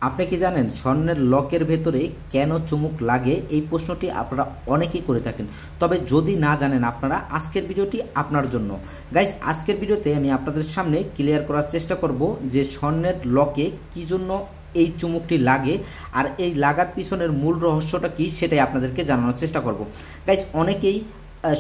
আপনি কি জানেন স্বর্ণের লকের ভেতরে কেন চুমুক লাগে? এই প্রশ্নটি আপনারা অনেকেই করে থাকেন। তবে যদি না জানেন আপনারা, আজকের ভিডিওটি আপনার জন্য। গাইস, আজকের ভিডিওতে আমি আপনাদের সামনে ক্লিয়ার করার চেষ্টা করব যে স্বর্ণের লকে কী জন্য এই চুমুকটি লাগে আর এই লাগার পিছনের মূল রহস্যটা কী সেটাই আপনাদেরকে জানানোর চেষ্টা করব। গাইস, অনেকেই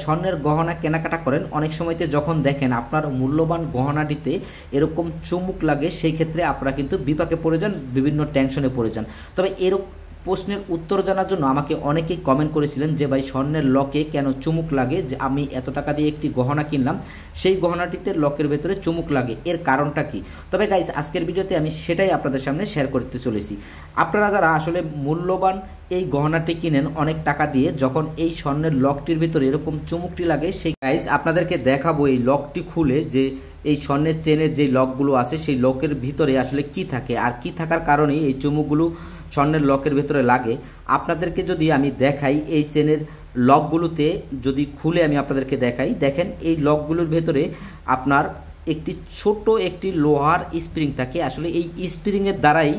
স্বর্ণের গহনা কেনাকাটা করেন, অনেক সময়তে যখন দেখেন আপনার মূল্যবান গহনাটিতে এরকম চুমুক লাগে, সেই ক্ষেত্রে আপনারা কিন্তু বিপাকে পড়ে যান, বিভিন্ন টেনশনে পড়ে যান। তবে এরকম প্রশ্নের উত্তর জানার জন্য আমাকে অনেকেই কমেন্ট করেছিলেন যে ভাই, স্বর্ণের লকে কেন চুমুক লাগে, যে আমি এত টাকা দিয়ে একটি গহনা কিনলাম, সেই গহনাটিতে লকের ভেতরে চুমুক লাগে, এর কারণটা কি? তবে গাইস, আজকের ভিডিওতে আমি সেটাই আপনাদের সামনে শেয়ার করতে চলেছি। আপনারা যারা আসলে মূল্যবান এই গহনাটি কিনেন অনেক টাকা দিয়ে, যখন এই স্বর্ণের লকটির ভিতরে এরকম চুমুকটি লাগে, সেই গাইস আপনাদেরকে দেখাবো এই লকটি খুলে যে এই স্বর্ণের চেনের যে লকগুলো আছে সেই লকের ভিতরে আসলে কি থাকে আর কি থাকার কারণেই এই চুমুকগুলো স্বর্ণের লকের ভেতরে লাগে। আপনাদেরকে যদি আমি দেখাই এই চেনের লকগুলোতে, যদি খুলে আমি আপনাদেরকে দেখাই, দেখেন এই লকগুলোর ভেতরে আপনার একটি ছোট একটি লোহার স্প্রিং থাকে। আসলে এই স্প্রিংয়ের দ্বারাই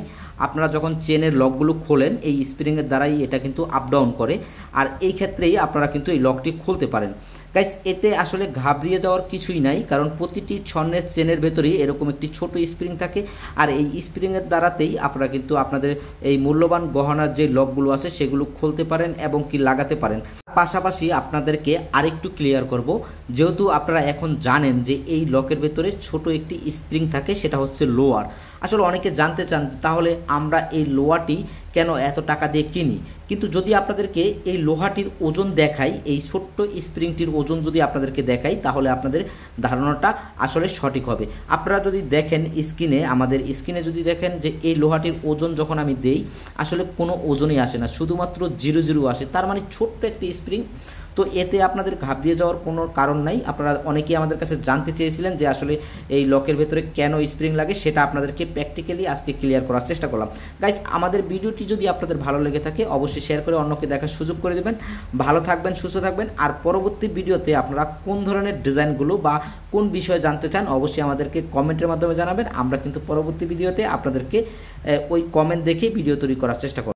আপনারা যখন চেনের লকগুলো খোলেন, এই স্প্রিংয়ের দ্বারাই এটা কিন্তু আপ ডাউন করে, আর এই ক্ষেত্রেই আপনারা কিন্তু এই লকটি খুলতে পারেন। গাইস, এতে আসলে ঘাবড়িয়ে যাওয়ার কিছুই নাই, কারণ প্রতিটি স্বর্ণের চেনের ভেতরেই এরকম একটি ছোট স্প্রিং থাকে, আর এই স্প্রিংয়ের দ্বারাতেই আপনারা কিন্তু আপনাদের এই মূল্যবান গহনার যে লকগুলো আছে সেগুলো খুলতে পারেন এবং কি লাগাতে পারেন। পাশাপাশি আপনাদেরকে আরেকটু ক্লিয়ার করব, যেহেতু আপনারা এখন জানেন যে এই লকের ভেতরে ছোট একটি স্প্রিং থাকে, সেটা হচ্ছে লোয়ার। আসলে অনেকে জানতে চান তাহলে আমরা এই লোহাটি কেন এত টাকা দিয়ে কিনি, কিন্তু যদি আপনাদেরকে এই লোহাটির ওজন দেখাই, এই ছোট্ট স্প্রিংটির ওজন যদি আপনাদেরকে দেখাই, তাহলে আপনাদের ধারণাটা আসলে সঠিক হবে। আপনারা যদি দেখেন স্ক্রিনে, আমাদের স্ক্রিনে যদি দেখেন যে এই লোহাটির ওজন যখন আমি দেই, আসলে কোনো ওজনই আসে না, শুধুমাত্র 0 আসে, তার মানে ছোট্ট একটি স্প্রিং। তো এতে আপনাদের ঘাবড়িয়ে যাওয়ার কোনো কারণ নাই। আপনারা অনেকেই আমাদের কাছে জানতে চেয়েছিলেন যে আসলে এই লকের ভেতরে কেন স্প্রিং লাগে, সেটা আপনাদেরকে প্র্যাকটিক্যালি আজকে ক্লিয়ার করার চেষ্টা করলাম। গাইস, আমাদের ভিডিওটি যদি আপনাদের ভালো লেগে থাকে অবশ্যই শেয়ার করে অন্যকে দেখার সুযোগ করে দেবেন। ভালো থাকবেন, সুস্থ থাকবেন। আর পরবর্তী ভিডিওতে আপনারা কোন ধরনের ডিজাইনগুলো বা কোন বিষয়ে জানতে চান অবশ্যই আমাদেরকে কমেন্টের মাধ্যমে জানাবেন। আমরা কিন্তু পরবর্তী ভিডিওতে আপনাদেরকে ওই কমেন্ট দেখে ভিডিও তৈরি করার চেষ্টা করব।